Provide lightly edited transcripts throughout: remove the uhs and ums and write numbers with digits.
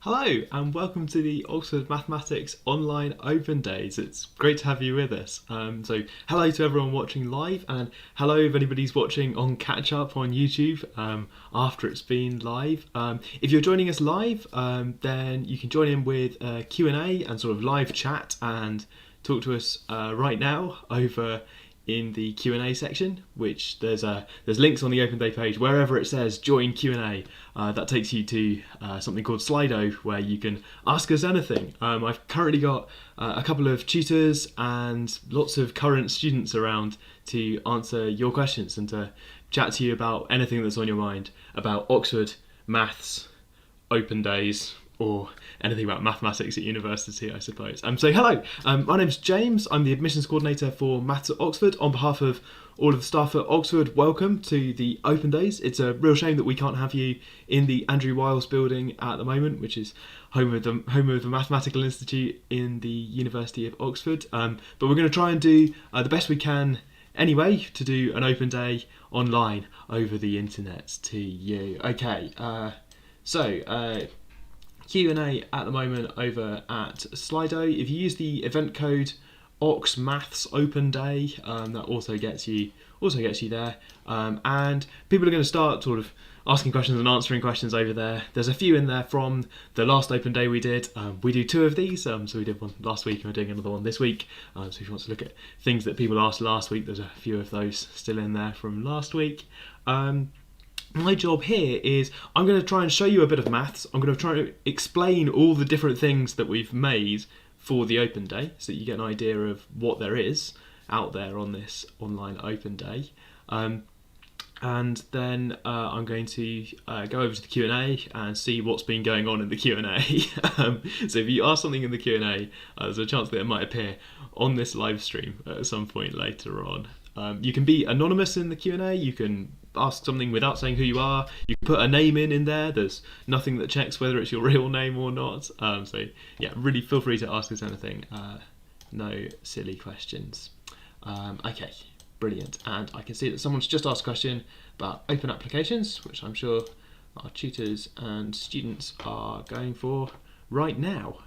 Hello and welcome to the Oxford Mathematics Online Open Days. It's great to have you with us. So hello to everyone watching live, and hello if anybody's watching on catch up on YouTube after it's been live. If you're joining us live, then you can join in with Q&A and sort of live chat and talk to us right now over in the Q&A section, which there's links on the Open Day page. Wherever it says join Q&A, that takes you to something called Slido, where you can ask us anything. I've currently got a couple of tutors and lots of current students around to answer your questions and to chat to you about anything that's on your mind about Oxford, maths, Open Days, or anything about mathematics at university, I suppose. So hello, my name's James. I'm the admissions coordinator for Maths at Oxford. On behalf of all of the staff at Oxford, welcome to the Open Days. It's a real shame that we can't have you in the Andrew Wiles building at the moment, which is home of the Mathematical Institute in the University of Oxford. But we're going to try and do the best we can anyway to do an Open Day online over the internet to you. Okay, Q&A at the moment over at Slido. If you use the event code OXMaths Open Day, that also gets you there. And people are going to start sort of asking questions and answering questions over there. There's a few in there from the last Open Day we did. We do two of these, so we did one last week and we're doing another one this week. So if you want to look at things that people asked last week, there's a few of those still in there from last week. My job here is I'm going to try and show you a bit of maths. I'm going to try to explain all the different things that we've made for the Open Day so that you get an idea of what there is out there on this online Open Day. And then I'm going to go over to the Q&A and see what's been going on in the Q&A. So if you ask something in the Q&A, there's a chance that it might appear on this live stream at some point later on. You can be anonymous in the Q&A. You can ask something without saying who you are. You can put a name in there. There's nothing that checks whether it's your real name or not. So yeah, really feel free to ask us anything. No silly questions. Okay, brilliant. And I can see that someone's just asked a question about open applications, which I'm sure our tutors and students are going for right now.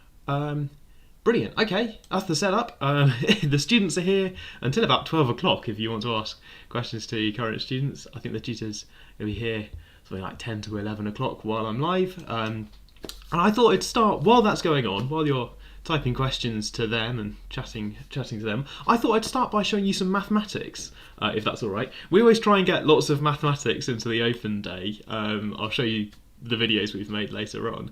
Brilliant. Okay, that's the setup. The students are here until about 12 o'clock if you want to ask questions to your current students. I think the tutors will be here something like 10 to 11 o'clock while I'm live. And I thought I'd start, while that's going on, while you're typing questions to them and chatting to them, I thought I'd start by showing you some mathematics, if that's all right. We always try and get lots of mathematics into the Open Day. I'll show you the videos we've made later on.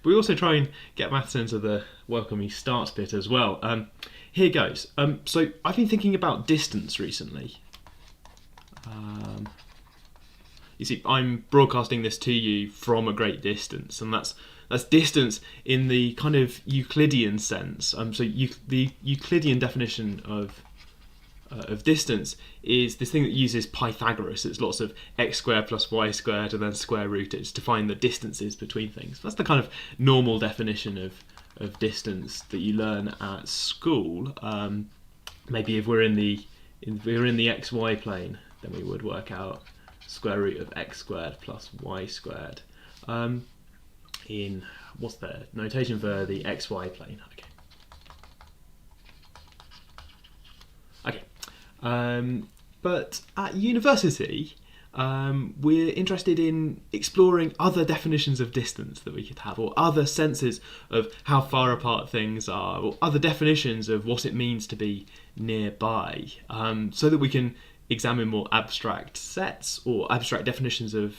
We also try and get maths into the Welcome Me Starts bit as well. Here goes. So I've been thinking about distance recently. You see, I'm broadcasting this to you from a great distance, and that's distance in the kind of Euclidean sense. The Euclidean definition of distance is this thing that uses Pythagoras. It's lots of x squared plus y squared and then square root. It's to find the distances between things. That's the kind of normal definition of distance that you learn at school. Maybe if we're in the xy plane, then we would work out square root of x squared plus y squared. In what's the notation for the xy plane? Okay. But at university, we're interested in exploring other definitions of distance that we could have, or other senses of how far apart things are, or other definitions of what it means to be nearby, so that we can examine more abstract sets or abstract definitions of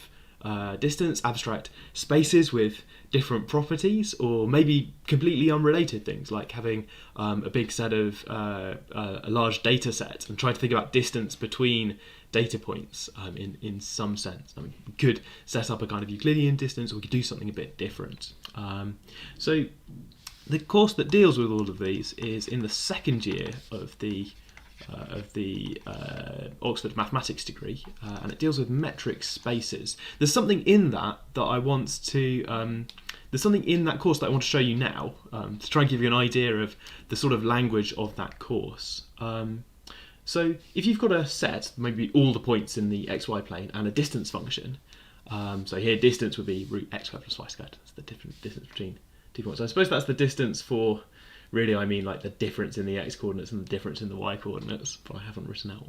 distance, abstract spaces with different properties, or maybe completely unrelated things like having a big set of a large data set and try to think about distance between data points in some sense. I mean, we could set up a kind of Euclidean distance, or we could do something a bit different. So the course that deals with all of these is in the second year of the Oxford Mathematics degree, and it deals with metric spaces. There's something in that I want to there's something in that course that I want to show you now, to try and give you an idea of the sort of language of that course. So if you've got a set, maybe all the points in the xy plane, and a distance function, So here distance would be root x squared plus y squared. That's the different distance between 2 points. So I suppose that's the distance for, really I mean like the difference in the x coordinates and the difference in the y coordinates, but I haven't written out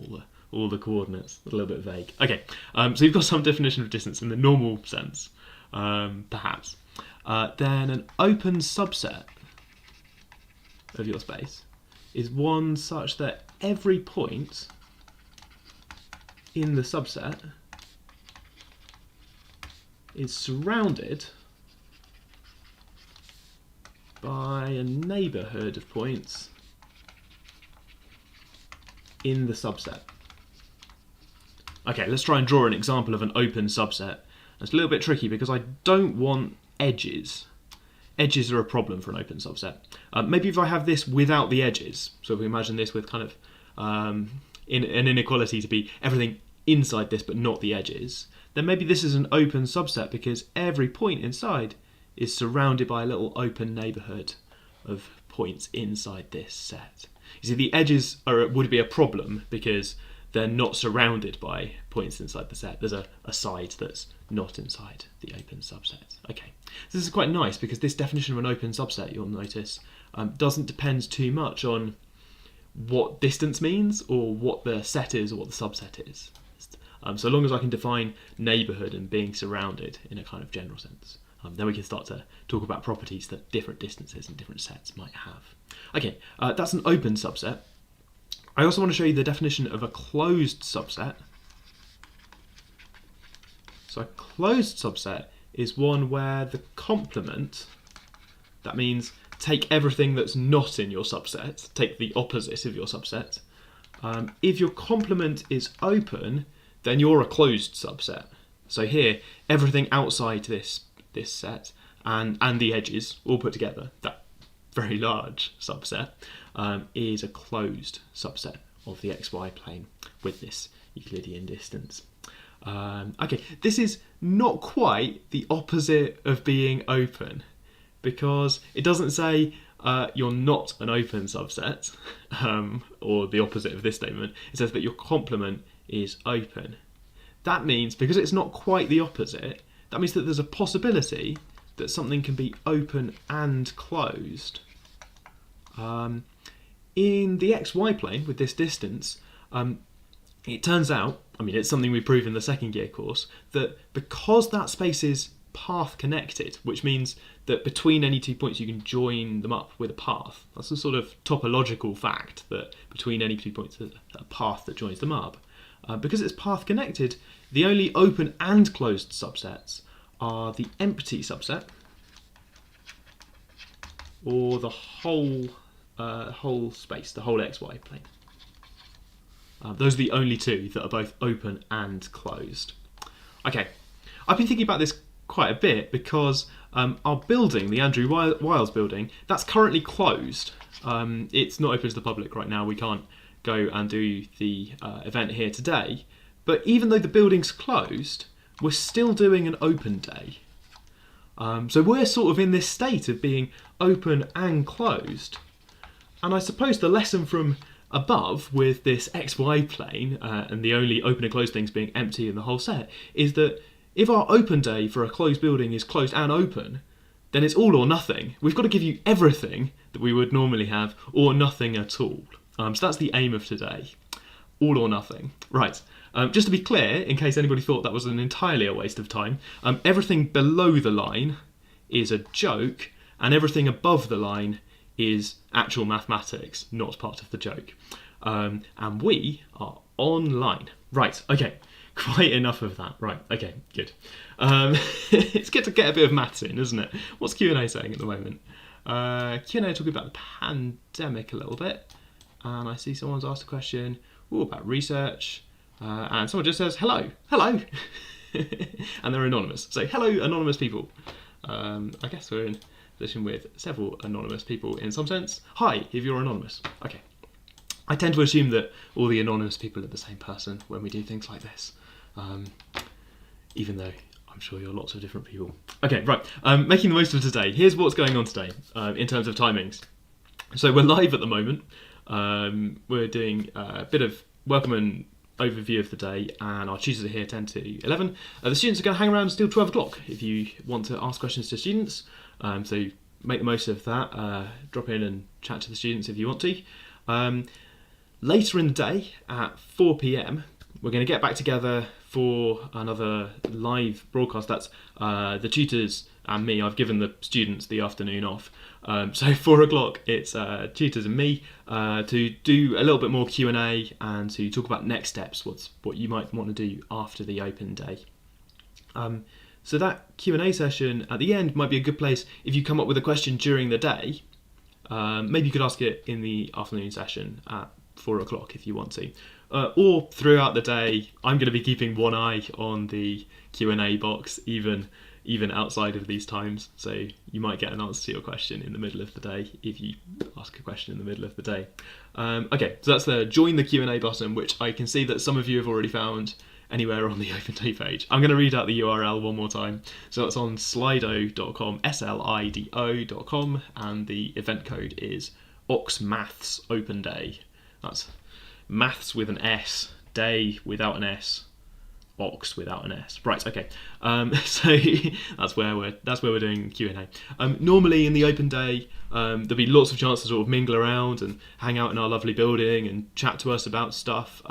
all the coordinates. A little bit vague. Okay, so you've got some definition of distance in the normal sense, perhaps. Then an open subset of your space is one such that every point in the subset is surrounded by a neighbourhood of points in the subset. Okay, let's try and draw an example of an open subset. It's a little bit tricky because I don't want edges. Edges are a problem for an open subset. Maybe if I have this without the edges, so if we imagine this with kind of in an inequality to be everything inside this but not the edges, then maybe this is an open subset because every point inside is surrounded by a little open neighbourhood of points inside this set. You see, the edges would be a problem because they're not surrounded by points inside the set. There's a side that's not inside the open subset. Okay, so this is quite nice because this definition of an open subset, you'll notice, doesn't depend too much on what distance means or what the set is or what the subset is. So long as I can define neighbourhood and being surrounded in a kind of general sense, then we can start to talk about properties that different distances and different sets might have. Okay, that's an open subset. I also want to show you the definition of a closed subset. So a closed subset is one where the complement, that means take everything that's not in your subset, take the opposite of your subset. If your complement is open, then you're a closed subset. So here, everything outside this set and the edges all put together, that very large subset, is a closed subset of the xy plane with this Euclidean distance. Okay, this is not quite the opposite of being open because it doesn't say you're not an open subset, or the opposite of this statement. It says that your complement is open. That means, because it's not quite the opposite, that means that there's a possibility that something can be open and closed. In the xy plane with this distance, it turns out, I mean it's something we prove in the second year course, that because that space is path connected, which means that between any 2 points you can join them up with a path. That's a sort of topological fact, that between any 2 points there's a path that joins them up. Because it's path connected, the only open and closed subsets are the empty subset or the whole space, the whole xy plane. Those are the only two that are both open and closed. Okay, I've been thinking about this quite a bit because our building, the Andrew Wiles building, that's currently closed. It's not open to the public right now. We can't go and do the event here today. But even though the building's closed, we're still doing an open day. So we're sort of in this state of being open and closed. And I suppose the lesson from above with this xy plane and the only open and closed things being empty in the whole set is that if our open day for a closed building is closed and open, then it's all or nothing. We've got to give you everything that we would normally have or nothing at all. So that's the aim of today. All or nothing. Right. Just to be clear, in case anybody thought that was entirely a waste of time, everything below the line is a joke and everything above the line is actual mathematics, not part of the joke. And we are online. Right, okay. Quite enough of that. Right, okay, good. It's good to get a bit of maths in, isn't it? What's Q&A saying at the moment? Q&A talking about the pandemic a little bit. And I see someone's asked a question about research. And someone just says, hello. And they're anonymous. So, hello, anonymous people. I guess we're in position with several anonymous people in some sense. Hi, if you're anonymous. Okay. I tend to assume that all the anonymous people are the same person when we do things like this. Even though I'm sure you're lots of different people. Okay, right. Making the most of today. Here's what's going on today in terms of timings. So we're live at the moment. We're doing a bit of welcome and overview of the day, and our tutors are here 10 to 11. The students are going to hang around until 12 o'clock if you want to ask questions to students. So make the most of that. Drop in and chat to the students if you want to. Later in the day at 4 p.m, we're going to get back together for another live broadcast. That's the tutors and me. I've given the students the afternoon off. So 4 o'clock, it's tutors and me to do a little bit more Q&A and to talk about next steps, what you might want to do after the open day. So that Q&A session at the end might be a good place if you come up with a question during the day. Maybe you could ask it in the afternoon session at 4 o'clock if you want to. Or throughout the day, I'm going to be keeping one eye on the Q&A box, even outside of these times. So you might get an answer to your question in the middle of the day if you ask a question in the middle of the day. Okay, so that's the join the Q&A button, which I can see that some of you have already found anywhere on the Open Day page. I'm going to read out the URL one more time. So that's on slido.com, slido.com, and the event code is Ox Maths Open Day. That's maths with an S, day without an S, Ox without an S. Right, okay. So that's where we're doing Q&A. Normally in the open day, there'll be lots of chances to sort of mingle around and hang out in our lovely building and chat to us about stuff.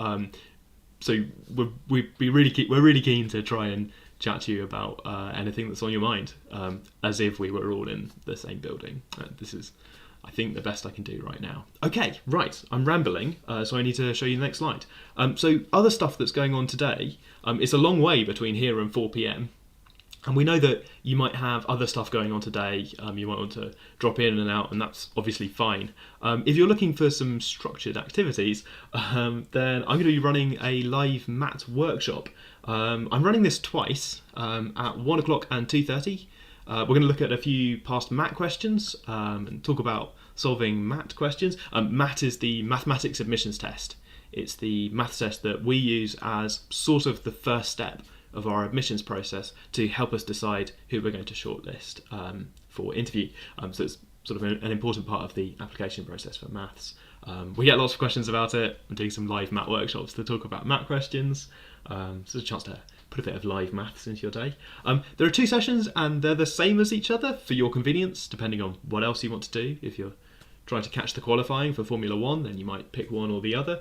So we're really keen to try and chat to you about anything that's on your mind, as if we were all in the same building. This is, I think, the best I can do right now. Okay, right, I'm rambling, so I need to show you the next slide. So other stuff that's going on today, it's a long way between here and 4 p.m. And we know that you might have other stuff going on today. You might want to drop in and out, and that's obviously fine. If you're looking for some structured activities, then I'm going to be running a live math workshop. I'm running this twice, at 1 o'clock and 2:30. We're going to look at a few past MAT questions and talk about solving MAT questions. MAT is the Mathematics Admissions Test. It's the maths test that we use as sort of the first step of our admissions process to help us decide who we're going to shortlist for interview. So it's sort of an important part of the application process for maths. We get lots of questions about it. I'm doing some live MAT workshops to talk about MAT questions. So it's a chance to put a bit of live maths into your day. There are 2 sessions and they're the same as each other for your convenience, depending on what else you want to do. If you're trying to catch the qualifying for Formula 1, then you might pick one or the other.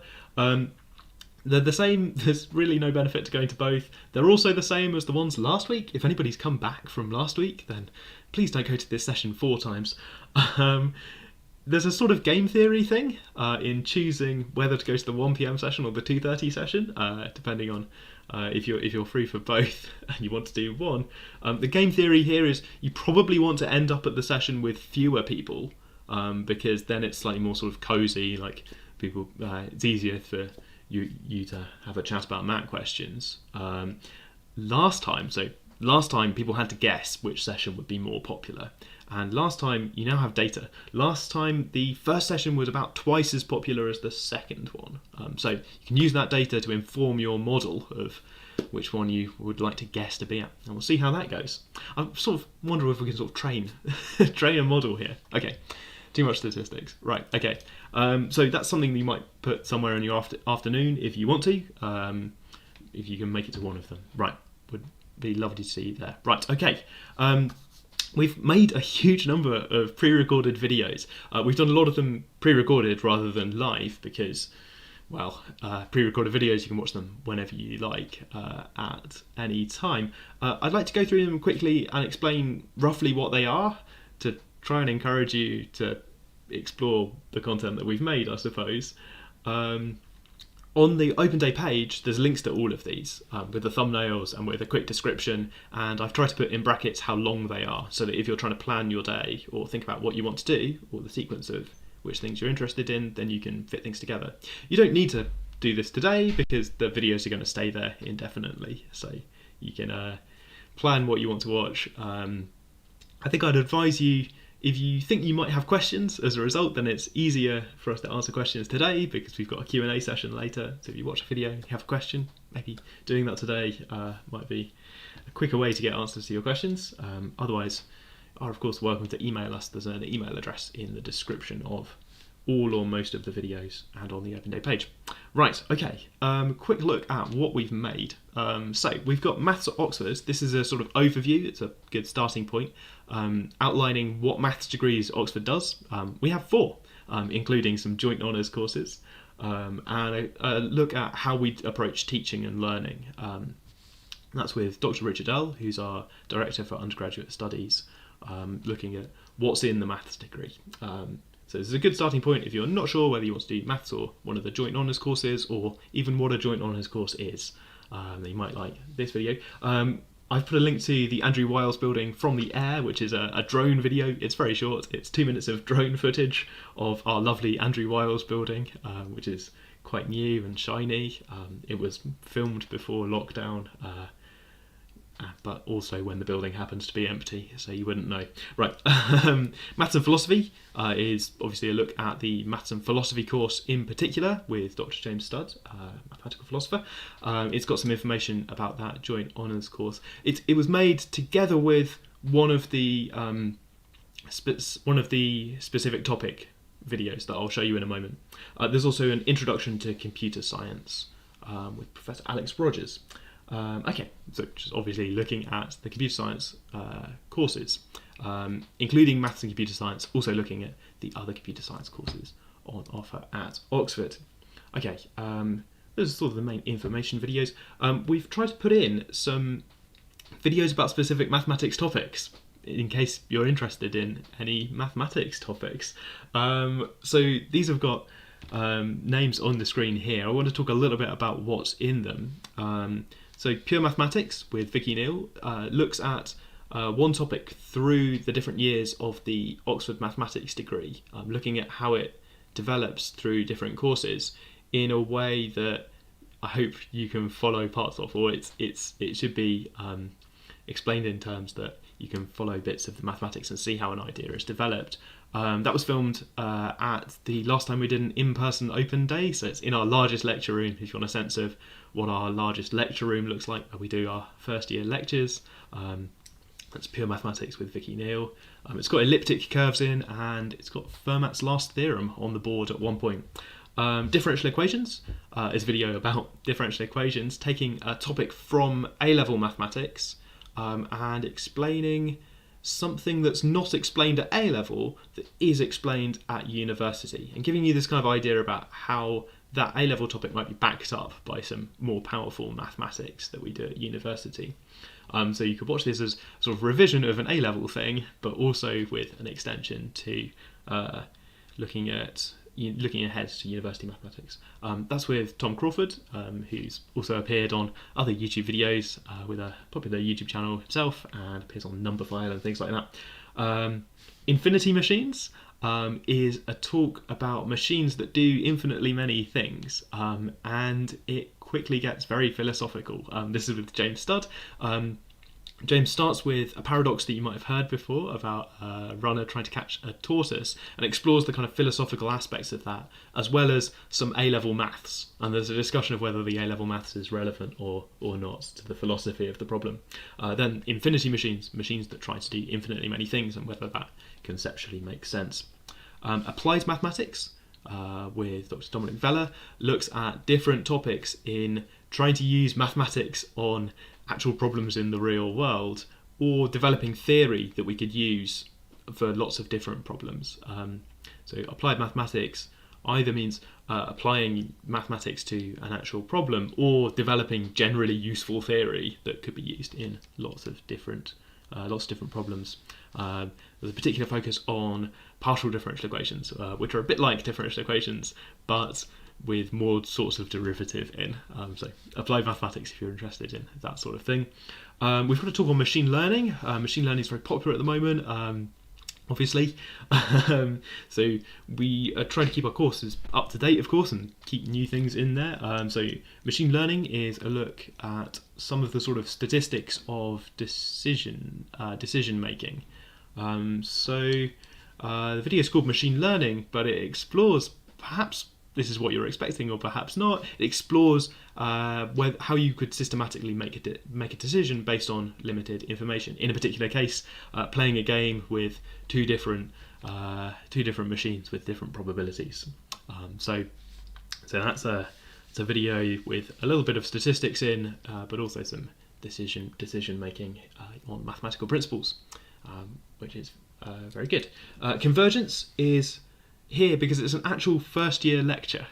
They're the same. There's really no benefit to going to both. They're also the same as the ones last week. If anybody's come back from last week, then please don't go to this session 4 times. There's a sort of game theory thing in choosing whether to go to the 1 p.m. session or the 2:30 session, depending on if you're free for both and you want to do one. The game theory here is you probably want to end up at the session with fewer people, because then it's slightly more sort of cozy. Like people, it's easier for you to have a chat about MAT questions. Last time people had to guess which session would be more popular. And last time, you now have data. Last time, the first session was about twice as popular as the second one. So you can use that data to inform your model of which one you would like to guess to be at. And we'll see how that goes. I sort of wonder if we can sort of train a model here. Okay, too much statistics. Right, okay. So that's something that you might put somewhere in your afternoon if you want to, if you can make it to one of them. Right, would be lovely to see you there. Right, okay. We've made a huge number of pre-recorded videos. We've done a lot of them pre-recorded rather than live because, well, pre-recorded videos, you can watch them whenever you like at any time. I'd like to go through them quickly and explain roughly what they are to try and encourage you to explore the content that we've made, I suppose. On the Open Day page, there's links to all of these with the thumbnails and with a quick description, and I've tried to put in brackets how long they are so that if you're trying to plan your day or think about what you want to do or the sequence of which things you're interested in, then you can fit things together. You don't need to do this today because the videos are going to stay there indefinitely, so you can plan what you want to watch. I think I'd advise you, if you think you might have questions as a result, then it's easier for us to answer questions today because we've got a Q&A session later. So if you watch a video and you have a question, maybe doing that today might be a quicker way to get answers to your questions. Otherwise, you are of course welcome to email us. There's an email address in the description of all or most of the videos and on the Open Day page. Right, okay, quick look at what we've made. So we've got Maths at Oxford. This is a sort of overview, it's a good starting point, outlining what maths degrees Oxford does. We have 4, including some joint honours courses, and a look at how we approach teaching and learning. That's with Dr. Richard L, who's our Director for Undergraduate Studies, looking at what's in the maths degree. So this is a good starting point if you're not sure whether you want to do maths or one of the joint honours courses, or even what a joint honours course is. You might like this video. I've put a link to the Andrew Wiles building from the air, which is a drone video. It's very short. It's 2 minutes of drone footage of our lovely Andrew Wiles building, which is quite new and shiny. It was filmed before lockdown, but also when the building happens to be empty, so you wouldn't know. Right, Maths and Philosophy is obviously a look at the Maths and Philosophy course in particular with Dr. James Studd, mathematical philosopher. It's got some information about that joint honours course. It was made together with one of the specific topic videos that I'll show you in a moment. There's also an introduction to computer science with Professor Alex Rogers. Okay, so just obviously looking at the computer science courses, including maths and computer science, also looking at the other computer science courses on offer at Oxford. Okay, those are sort of the main information videos. We've tried to put in some videos about specific mathematics topics, in case you're interested in any mathematics topics. So these have got names on the screen here. I want to talk a little bit about what's in them. So Pure Mathematics with Vicky Neal looks at one topic through the different years of the Oxford Mathematics degree, looking at how it develops through different courses in a way that I hope you can follow parts of, or it should be explained in terms that you can follow bits of the mathematics and see how an idea is developed. That was filmed at the last time we did an in-person open day, so it's in our largest lecture room, if you want a sense of what our largest lecture room looks like where we do our first year lectures. That's Pure Mathematics with Vicky Neal. It's got elliptic curves in, and it's got Fermat's last theorem on the board at one point. Differential equations is a video about differential equations, taking a topic from A-level mathematics and explaining something that's not explained at A-level that is explained at university, and giving you this kind of idea about how that A-level topic might be backed up by some more powerful mathematics that we do at university. So you could watch this as sort of revision of an A-level thing, but also with an extension to looking ahead to university mathematics. That's with Tom Crawford, who's also appeared on other YouTube videos with a popular YouTube channel himself, and appears on Numberphile and things like that. Infinity Machines is a talk about machines that do infinitely many things, and it quickly gets very philosophical. This is with James Studd. James starts with a paradox that you might have heard before about a runner trying to catch a tortoise, and explores the kind of philosophical aspects of that, as well as some A-level maths. And there's a discussion of whether the A-level maths is relevant or not to the philosophy of the problem. Then Infinity Machines, machines that try to do infinitely many things, and whether that conceptually makes sense. Applied Mathematics with Dr. Dominic Vella looks at different topics in trying to use mathematics on actual problems in the real world, or developing theory that we could use for lots of different problems. So applied mathematics either means applying mathematics to an actual problem, or developing generally useful theory that could be used in lots of different problems. There's a particular focus on partial differential equations, which are a bit like differential equations, but with more sorts of derivative in. So applied mathematics if you're interested in that sort of thing. We've got to talk on machine learning. Machine learning is very popular at the moment, obviously. So we are trying to keep our courses up to date, of course, and keep new things in there. So machine learning is a look at some of the sort of statistics of decision making. The video is called Machine Learning, but it explores, perhaps this is what you're expecting or perhaps not, it explores how you could systematically make a decision based on limited information. In a particular case, playing a game with two different machines with different probabilities. So that's a video with a little bit of statistics in, but also some decision making on mathematical principles, which is very good. Convergence is here because it's an actual first year lecture.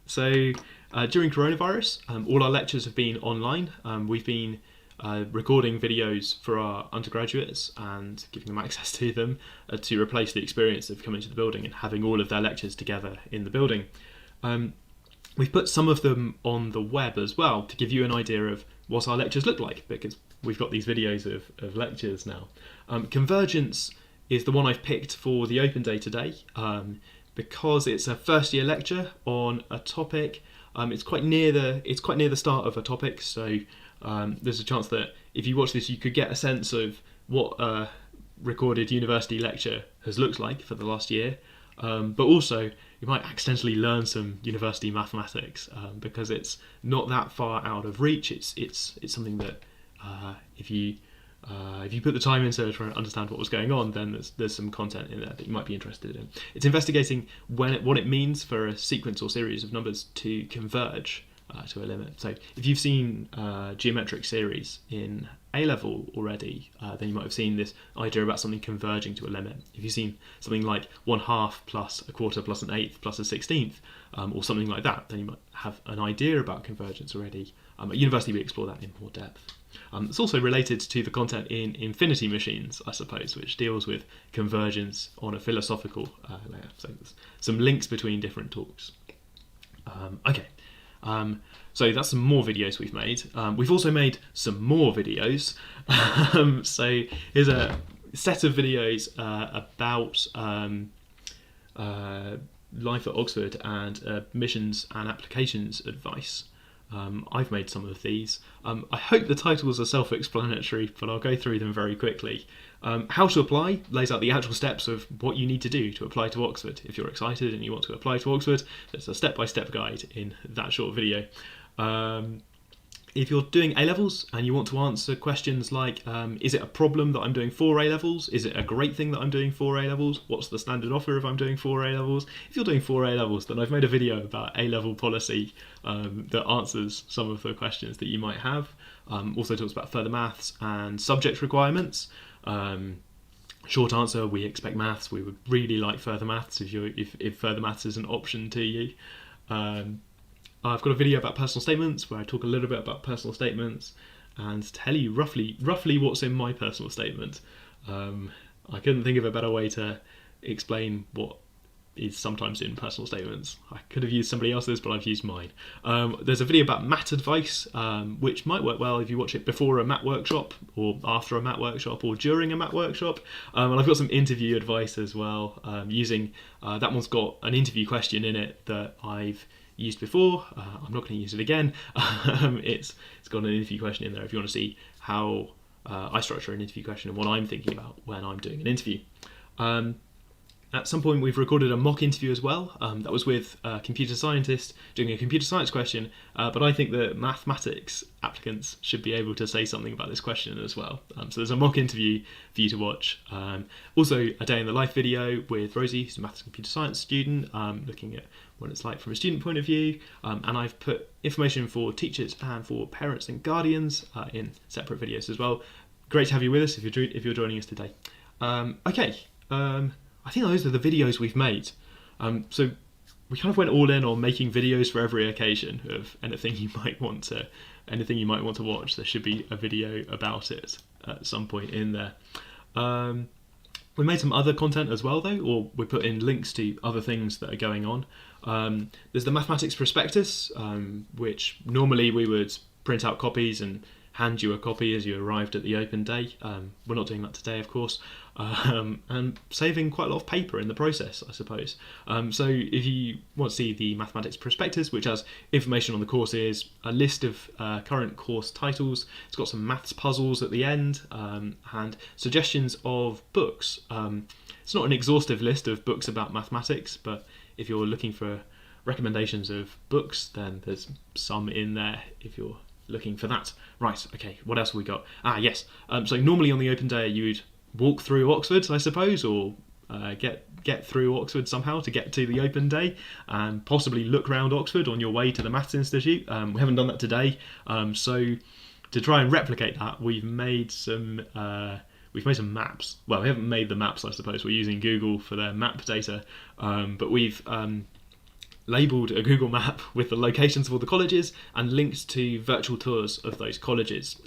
So during coronavirus, all our lectures have been online. We've been recording videos for our undergraduates and giving them access to them to replace the experience of coming to the building and having all of their lectures together in the building. We've put some of them on the web as well to give you an idea of what our lectures look like, because we've got these videos of lectures now. Convergence is the one I've picked for the open day today, because it's a first year lecture on a topic. It's quite near the start of a topic, so there's a chance that if you watch this you could get a sense of what a recorded university lecture has looked like for the last year, but also you might accidentally learn some university mathematics, because it's not that far out of reach. It's something that if you put the time into trying to understand what was going on, then there's some content in there that you might be interested in. It's investigating what it means for a sequence or series of numbers to converge to a limit. So if you've seen geometric series in A-level already, then you might have seen this idea about something converging to a limit. If you've seen something like 1/2 plus a quarter plus an eighth plus a 16th, or something like that, then you might have an idea about convergence already. At university we explore that in more depth. It's also related to the content in Infinity Machines, I suppose, which deals with convergence on a philosophical layer. So there's some links between different talks. So that's some more videos we've made. We've also made some more videos. So here's a set of videos about life at Oxford and admissions and applications advice. I've made some of these. I hope the titles are self-explanatory, but I'll go through them very quickly. How to apply lays out the actual steps of what you need to do to apply to Oxford. If you're excited and you want to apply to Oxford, there's a step-by-step guide in that short video. If you're doing A-levels and you want to answer questions like, is it a problem that I'm doing 4 A-levels? Is it a great thing that I'm doing 4 A-levels? What's the standard offer if I'm doing 4 A-levels? If you're doing 4 A-levels, then I've made a video about A-level policy that answers some of the questions that you might have. Also talks about further maths and subject requirements. Short answer, we expect maths. We would really like further maths if further maths is an option to you. I've got a video about personal statements where I talk a little bit about personal statements and tell you roughly what's in my personal statement. I couldn't think of a better way to explain what is sometimes in personal statements. I could have used somebody else's, but I've used mine. There's a video about math advice, which might work well if you watch it before a math workshop, or after a math workshop, or during a math workshop. And I've got some interview advice as well, using that one's got an interview question in it that I've used before. I'm not going to use it again. It's got an interview question in there if you want to see how I structure an interview question and what I'm thinking about when I'm doing an interview. At some point we've recorded a mock interview as well. That was with a computer scientist doing a computer science question, but I think that mathematics applicants should be able to say something about this question as well. So there's a mock interview for you to watch. Also a day in the life video with Rosie, who's a maths and computer science student, looking at what it's like from a student point of view. And I've put information for teachers and for parents and guardians in separate videos as well. Great to have you with us if you're joining us today. I think those are the videos we've made. So we kind of went all in on making videos for every occasion of anything you might want to watch. There should be a video about it at some point in there. We made some other content as well though, or we put in links to other things that are going on. There's the mathematics prospectus, which normally we would print out copies and hand you a copy as you arrived at the open day. We're not doing that today, of course, and saving quite a lot of paper in the process, I suppose. So if you want to see the mathematics prospectus, which has information on the courses, a list of current course titles, it's got some maths puzzles at the end, and suggestions of books. It's not an exhaustive list of books about mathematics, but if you're looking for recommendations of books, then there's some in there if you're looking for that. Right, okay, what else have we got? Yes, so normally on the open day you would walk through Oxford, I suppose, or get through Oxford somehow to get to the open day and possibly look round Oxford on your way to the Maths Institute. We haven't done that today, so to try and replicate that, we've made some maps. Well, we haven't made the maps, I suppose. We're using Google for their map data, but we've labelled a Google map with the locations of all the colleges and links to virtual tours of those colleges.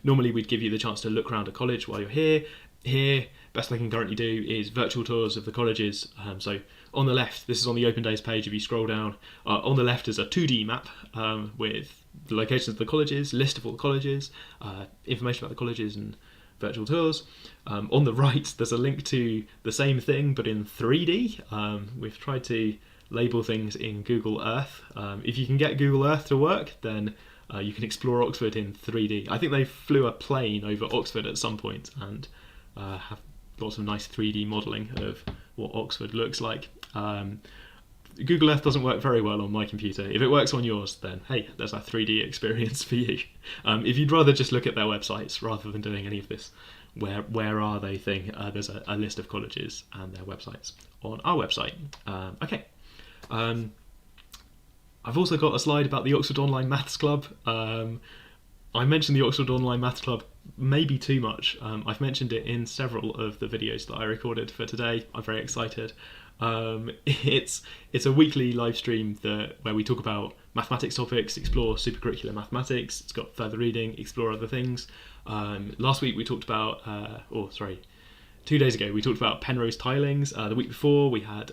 Normally we'd give you the chance to look around a college while you're here. Here, best I can currently do is virtual tours of the colleges. So on the left, this is on the Open Days page, if you scroll down, on the left is a 2D map with the locations of the colleges, list of all the colleges, information about the colleges and virtual tours. On the right, there's a link to the same thing but in 3D. We've tried to label things in Google Earth. If you can get Google Earth to work, then you can explore Oxford in 3D. I think they flew a plane over Oxford at some point and have lots of nice 3D modelling of what Oxford looks like. Google Earth doesn't work very well on my computer. If it works on yours, then hey, there's a 3D experience for you. If you'd rather just look at their websites rather than doing any of this where are they thing, there's a list of colleges and their websites on our website. Okay. I've also got a slide about the Oxford Online Maths Club. I mentioned the Oxford Online Maths Club maybe too much. I've mentioned it in several of the videos that I recorded for today. I'm very excited. It's a weekly live stream where we talk about mathematics topics, explore supercurricular mathematics. It's got further reading, explore other things. Last week we talked about, 2 days ago we talked about Penrose tilings. The week before we had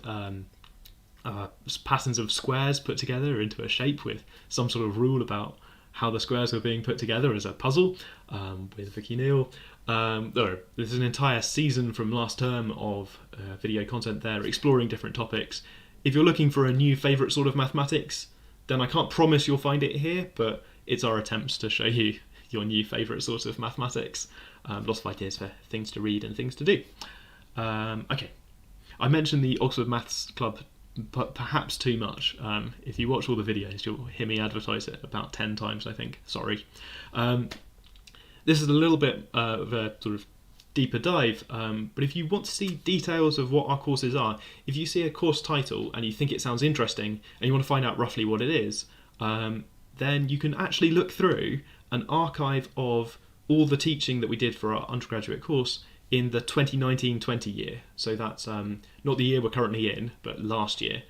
patterns of squares put together into a shape with some sort of rule about how the squares were being put together as a puzzle with Vicky Neal. There's an entire season from last term of video content there exploring different topics. If you're looking for a new favourite sort of mathematics, then I can't promise you'll find it here, but it's our attempts to show you your new favourite sort of mathematics. Lots of ideas for things to read and things to do. Okay, I mentioned the Oxford Maths Club but perhaps too much. If you watch all the videos, you'll hear me advertise it about 10 times, I think. Sorry. This is a little bit of a sort of deeper dive, but if you want to see details of what our courses are, if you see a course title and you think it sounds interesting and you want to find out roughly what it is, then you can actually look through an archive of all the teaching that we did for our undergraduate course in the 2019-20 year. So that's not the year we're currently in, but last year.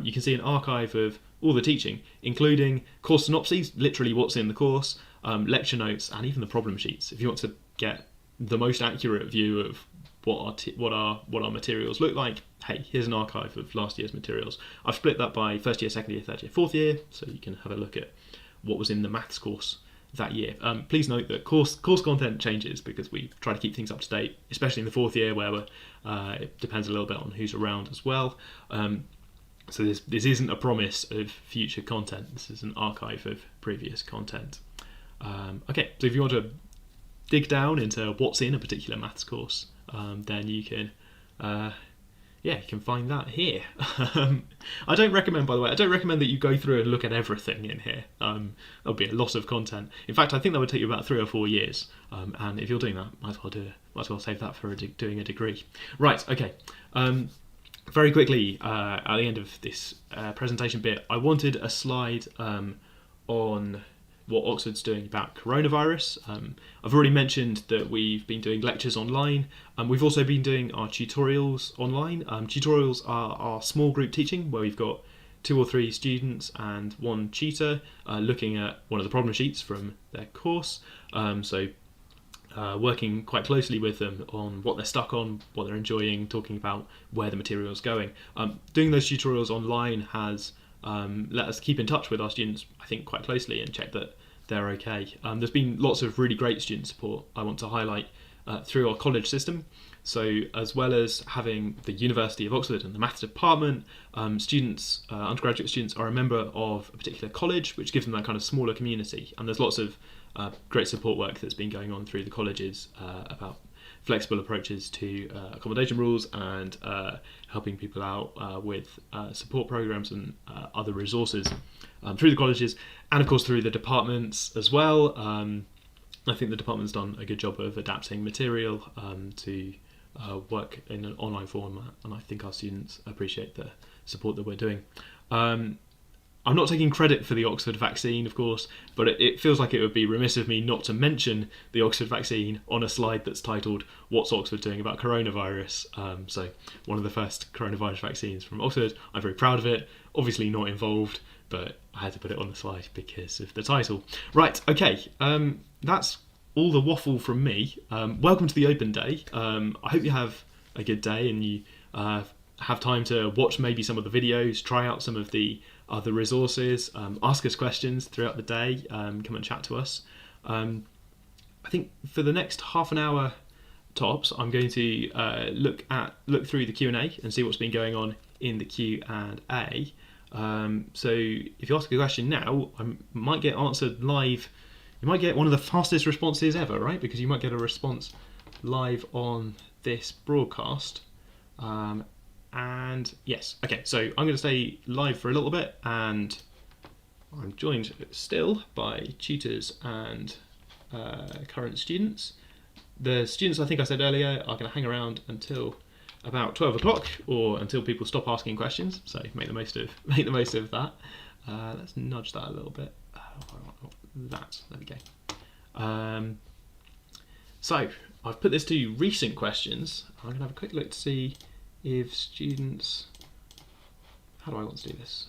You can see an archive of all the teaching, including course synopses, literally what's in the course, lecture notes, and even the problem sheets. If you want to get the most accurate view of what our materials look like, hey, here's an archive of last year's materials. I've split that by first year, second year, third year, fourth year, so you can have a look at what was in the maths course that year. Please note that course content changes because we try to keep things up to date, especially in the fourth year where it depends a little bit on who's around as well. So this isn't a promise of future content. This is an archive of previous content. Okay, so if you want to dig down into what's in a particular maths course, then you can you can find that here. I don't recommend, by the way, that you go through and look at everything in here. That'll be a lot of content. In fact, I think that would take you about 3 or 4 years. And if you're doing that, might as well save that for doing a degree. Right, okay. Very quickly, at the end of this presentation bit, I wanted a slide on what Oxford's doing about coronavirus. I've already mentioned that we've been doing lectures online, and we've also been doing our tutorials online. Tutorials are our small group teaching where we've got 2 or 3 students and 1 tutor looking at one of the problem sheets from their course. Working quite closely with them on what they're stuck on, what they're enjoying, talking about where the material's going. Doing those tutorials online has let us keep in touch with our students, I think, quite closely and check that they're okay. There's been lots of really great student support I want to highlight through our college system. So as well as having the University of Oxford and the maths department, undergraduate students are a member of a particular college, which gives them that kind of smaller community. And there's lots of great support work that's been going on through the colleges about flexible approaches to accommodation rules and helping people out with support programs and other resources through the colleges, and of course through the departments as well. I think the department's done a good job of adapting material to work in an online format, and I think our students appreciate the support that we're doing. I'm not taking credit for the Oxford vaccine, of course, but it feels like it would be remiss of me not to mention the Oxford vaccine on a slide that's titled "What's Oxford Doing About Coronavirus?" So one of the first coronavirus vaccines from Oxford. I'm very proud of it. Obviously not involved, but I had to put it on the slide because of the title. Right, okay, that's all the waffle from me. Welcome to the open day. I hope you have a good day and you have time to watch maybe some of the videos, try out some of the other resources, ask us questions throughout the day, come and chat to us. I think for the next half an hour tops, I'm going to look through the Q&A and see what's been going on in the Q&A. So if you ask a question now, I might get answered live. You might get one of the fastest responses ever, right? Because you might get a response live on this broadcast. And yes, okay, so I'm going to stay live for a little bit, and I'm joined still by tutors and current students. The students, I think I said earlier, are going to hang around until about 12 o'clock or until people stop asking questions, so make the most of that. Let's nudge that a little bit. There we go. So I've put this to recent questions. I'm going to have a quick look to see if students... How do I want to do this?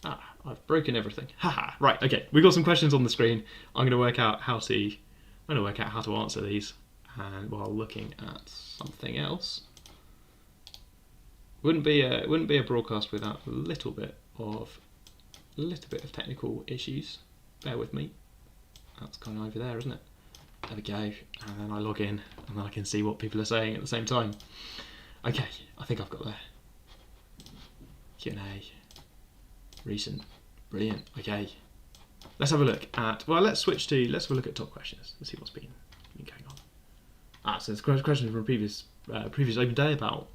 I've broken everything. Haha. Right, okay. We've got some questions on the screen. I'm going to work out how to answer these, and while looking at something else. Wouldn't be a broadcast without a little bit of technical issues. Bear with me. That's kind of over there, isn't it? There we go. And then I log in, and then I can see what people are saying at the same time. Okay, I think I've got the Q&A. Recent. Brilliant. Okay. Let's have a look at... Well, let's have a look at top questions and see what's been going on. So there's questions from previous open day about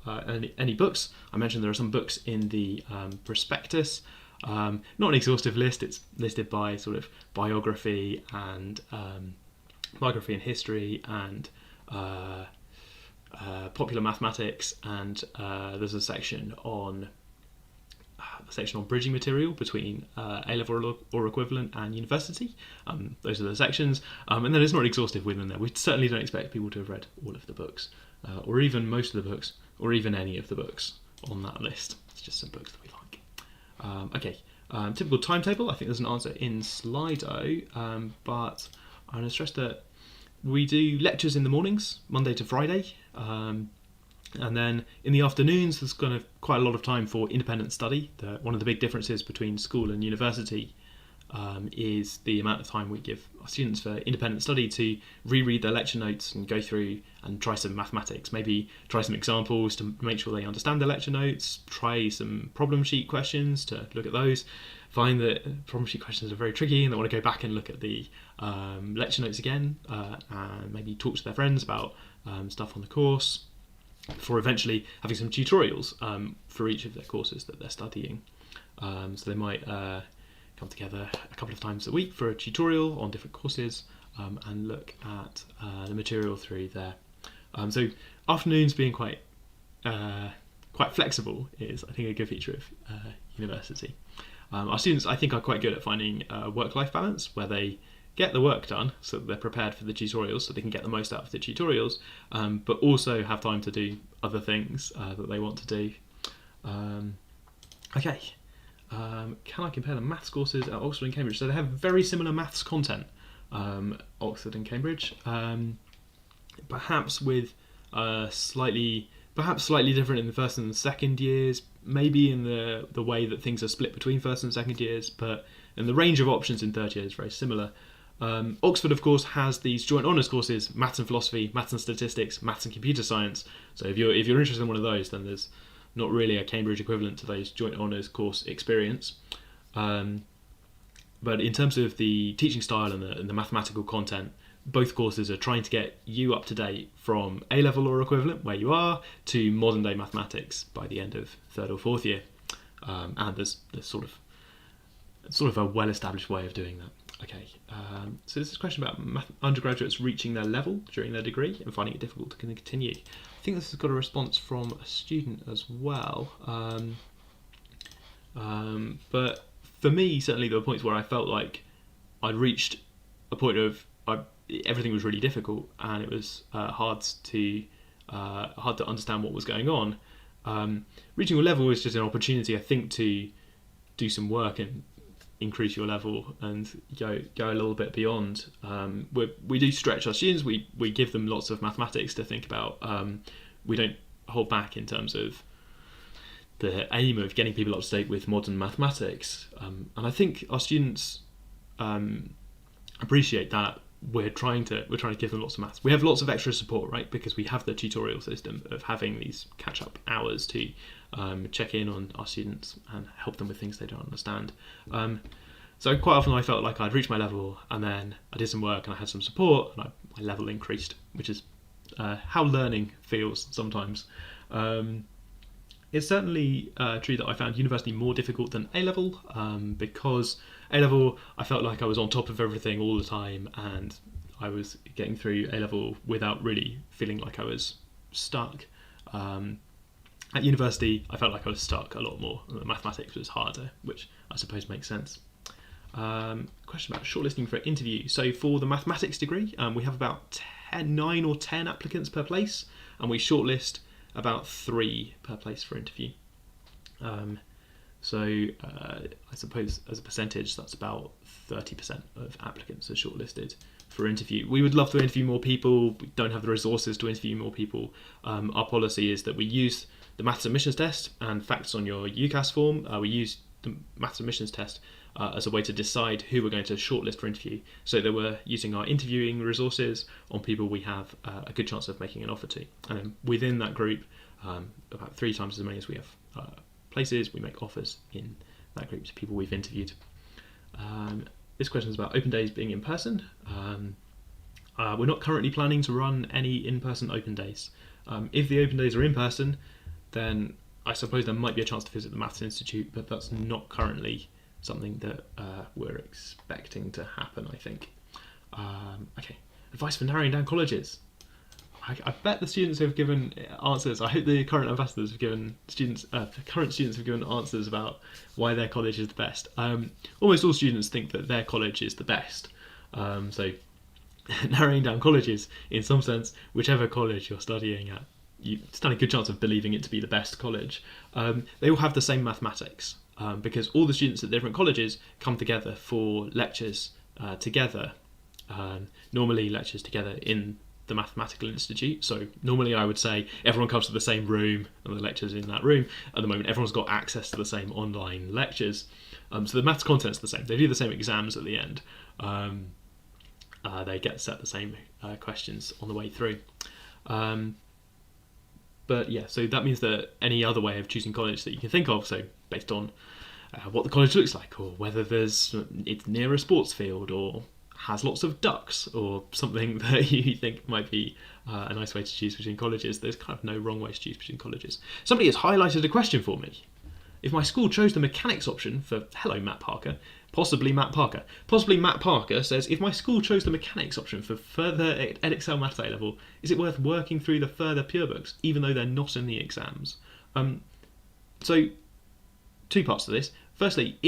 any books. I mentioned there are some books in the prospectus. Not an exhaustive list. It's listed by sort of biography and history and popular mathematics, and there's a section on bridging material between A-level or equivalent and university. Those are the sections, and then it's not exhaustive within there. We certainly don't expect people to have read all of the books, or even most of the books, or even any of the books on that list. It's just some books that we like. Okay, typical timetable. I think there's an answer in Slido, but I'm going to stress that we do lectures in the mornings, Monday to Friday, and then in the afternoons there's kind of quite a lot of time for independent study. One of the big differences between school and university is the amount of time we give our students for independent study to reread their lecture notes and go through and try some mathematics, maybe try some examples to make sure they understand the lecture notes, try some problem sheet questions to look at those, find that problem sheet questions are very tricky and they want to go back and look at the lecture notes again, and maybe talk to their friends about stuff on the course, before eventually having some tutorials for each of their courses that they're studying. So they might come together a couple of times a week for a tutorial on different courses and look at the material through there. So afternoons being quite flexible is, I think, a good feature of university. Our students, I think, are quite good at finding a work-life balance where they get the work done so that they're prepared for the tutorials, so they can get the most out of the tutorials, but also have time to do other things that they want to do. Okay, can I compare the maths courses at Oxford and Cambridge? So they have very similar maths content, Oxford and Cambridge, perhaps with slightly different in the first and second years, maybe in the way that things are split between first and second years, but in the range of options in third year is very similar. Oxford, of course, has these joint honours courses: maths and philosophy, maths and statistics, maths and computer science. So if you're interested in one of those, then there's not really a Cambridge equivalent to those joint honours course experience. But in terms of the teaching style and the mathematical content, both courses are trying to get you up to date from A-level or equivalent, where you are, to modern day mathematics by the end of third or fourth year. And there's sort of a well-established way of doing that. Okay, so this is a question about undergraduates reaching their level during their degree and finding it difficult to continue. I think this has got a response from a student as well. But for me, certainly there were points where I felt like I'd reached a point of everything was really difficult and it was hard to understand what was going on. Reaching a level is just an opportunity, I think, to do some work and increase your level and go a little bit beyond. We do stretch our students. We give them lots of mathematics to think about. We don't hold back in terms of the aim of getting people up to date with modern mathematics. And I think our students appreciate that we're trying to give them lots of maths. We have lots of extra support, right? Because we have the tutorial system of having these catch-up hours to check in on our students and help them with things they don't understand. So quite often I felt like I'd reached my level and then I did some work and I had some support and my level increased, which is how learning feels sometimes. It's certainly true that I found university more difficult than A-level because A-level I felt like I was on top of everything all the time and I was getting through A-level without really feeling like I was stuck. At university I felt like I was stuck a lot more. Mathematics was harder, which I suppose makes sense. Question about shortlisting for interview. So for the mathematics degree we have about 9 or 10 applicants per place and we shortlist about 3 per place for interview. So I suppose as a percentage that's about 30% of applicants are shortlisted for interview. We would love to interview more people. We don't have the resources to interview more people. Our policy is that we use the maths admissions test and facts on your UCAS form. We use the maths admissions test as a way to decide who we're going to shortlist for interview, so that we're using our interviewing resources on people we have a good chance of making an offer to. And then within that group, about 3 times as many as we have places, we make offers in that group to people we've interviewed. This question is about open days being in person. We're not currently planning to run any in-person open days. If the open days are in person, then I suppose there might be a chance to visit the Maths Institute, but that's not currently something that we're expecting to happen, I think. Okay, advice for narrowing down colleges. I bet the students have given answers. I hope the current ambassadors have given current students have given answers about why their college is the best. Almost all students think that their college is the best. So narrowing down colleges, in some sense, whichever college you're studying at, you stand a good chance of believing it to be the best college. They all have the same mathematics because all the students at different colleges come together for lectures together. Normally lectures together in the Mathematical Institute. So normally I would say everyone comes to the same room and the lectures in that room. At the moment everyone's got access to the same online lectures. So the maths content's the same. They do the same exams at the end. They get set the same questions on the way through. But yeah, so that means that any other way of choosing college that you can think of, so based on what the college looks like, or whether it's near a sports field, or has lots of ducks, or something that you think might be a nice way to choose between colleges, there's kind of no wrong way to choose between colleges. Somebody has highlighted a question for me. If my school chose the mechanics option for, hello Matt Parker, possibly Matt Parker says, if my school chose the mechanics option for further Edexcel Maths A-level, is it worth working through the further pure books, even though they're not in the exams? So, 2 parts to this. Firstly,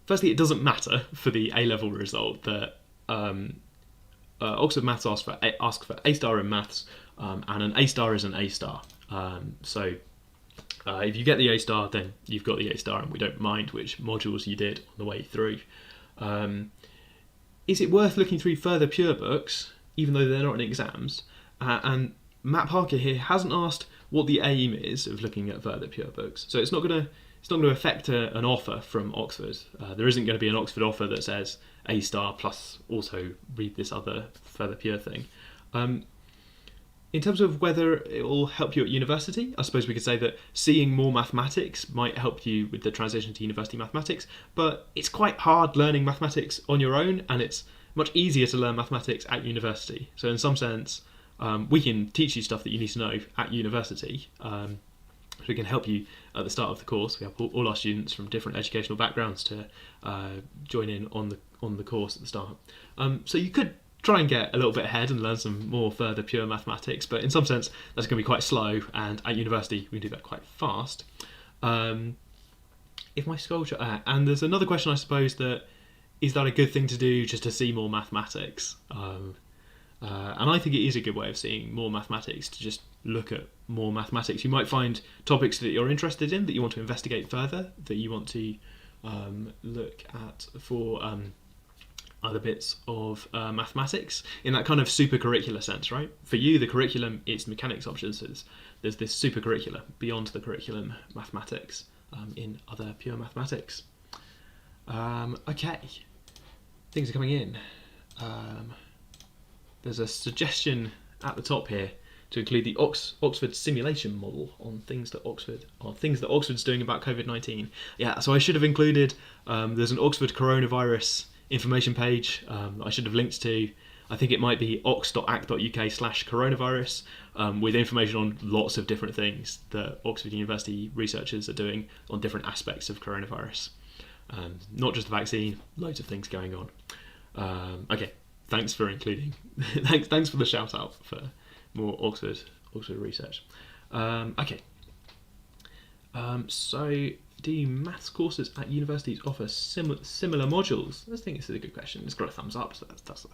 Firstly, it doesn't matter for the A-level result that Oxford Maths ask for A-star in maths, and an A-star is an A-star. So if you get the A-star, then you've got the A-star, and we don't mind which modules you did on the way through. Is it worth looking through further pure books, even though they're not in exams? And Matt Parker here hasn't asked what the aim is of looking at further pure books. So it's not going to affect an offer from Oxford. There isn't going to be an Oxford offer that says A-star plus also read this other further pure thing. In terms of whether it will help you at university, I suppose we could say that seeing more mathematics might help you with the transition to university mathematics, but it's quite hard learning mathematics on your own, and it's much easier to learn mathematics at university. So in some sense, we can teach you stuff that you need to know at university. So we can help you at the start of the course. We have all our students from different educational backgrounds to join in on the course at the start. So you could try and get a little bit ahead and learn some more further pure mathematics, but in some sense that's going to be quite slow, and at university we can do that quite fast. If my sculpture, and there's another question, I suppose, that is that a good thing to do just to see more mathematics? And I think it is a good way of seeing more mathematics, to just look at more mathematics. You might find topics that you're interested in, that you want to investigate further, that you want to look at for other bits of mathematics in that kind of super curricular sense, right? For you, the curriculum is mechanics options. There's this super curricular beyond the curriculum mathematics in other pure mathematics. Okay, things are coming in. There's a suggestion at the top here to include the Oxford simulation model on things that Oxford's doing about COVID-19. Yeah, so I should have included. There's an Oxford coronavirus information page I should have linked to. I think it might be ox.ac.uk/coronavirus with information on lots of different things that Oxford University researchers are doing on different aspects of coronavirus. Not just the vaccine, loads of things going on. Okay, thanks for including. thanks for the shout out for more Oxford research. Okay. So do maths courses at universities offer similar modules? I think this is a good question. It's got a thumbs up, so that's a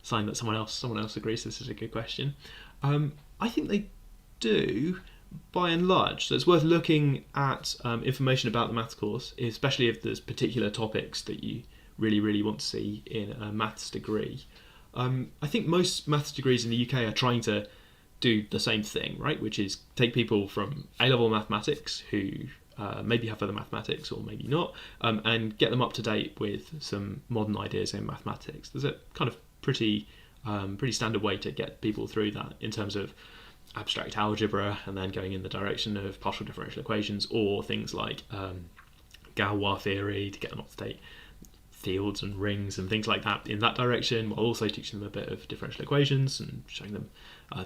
sign that someone else agrees this is a good question. I think they do, by and large. So it's worth looking at information about the maths course, especially if there's particular topics that you really want to see in a maths degree. I think most maths degrees in the UK are trying to do the same thing, right? Which is take people from A-level mathematics who maybe have further mathematics or maybe not, and get them up to date with some modern ideas in mathematics. There's a kind of pretty standard way to get people through that in terms of abstract algebra, and then going in the direction of partial differential equations, or things like Galois theory to get them up to date, fields and rings and things like that in that direction, while also teaching them a bit of differential equations and showing them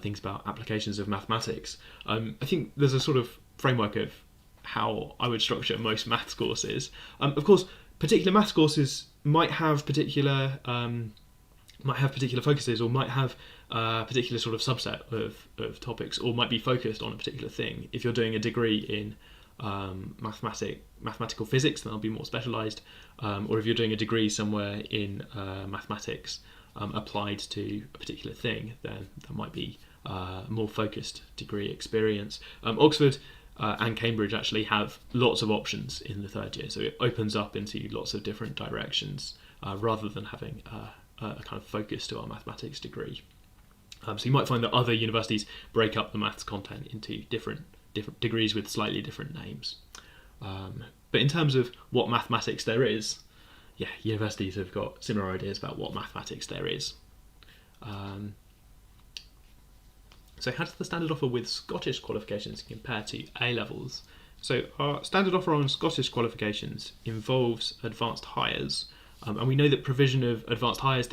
things about applications of mathematics. I think there's a sort of framework of how I would structure most maths courses. Of course, particular maths courses might have particular focuses, or might have a particular sort of subset of topics, or might be focused on a particular thing. If you're doing a degree in mathematical physics, then I'll be more specialised. Or if you're doing a degree somewhere in mathematics applied to a particular thing, then that might be a more focused degree experience. Oxford and Cambridge actually have lots of options in the third year, so it opens up into lots of different directions rather than having a kind of focus to our mathematics degree. So you might find that other universities break up the maths content into different degrees with slightly different names. But in terms of what mathematics there is, yeah, universities have got similar ideas about what mathematics there is. So how does the standard offer with Scottish qualifications compare to A-levels? So our standard offer on Scottish qualifications involves advanced hires, and we know that provision of advanced hires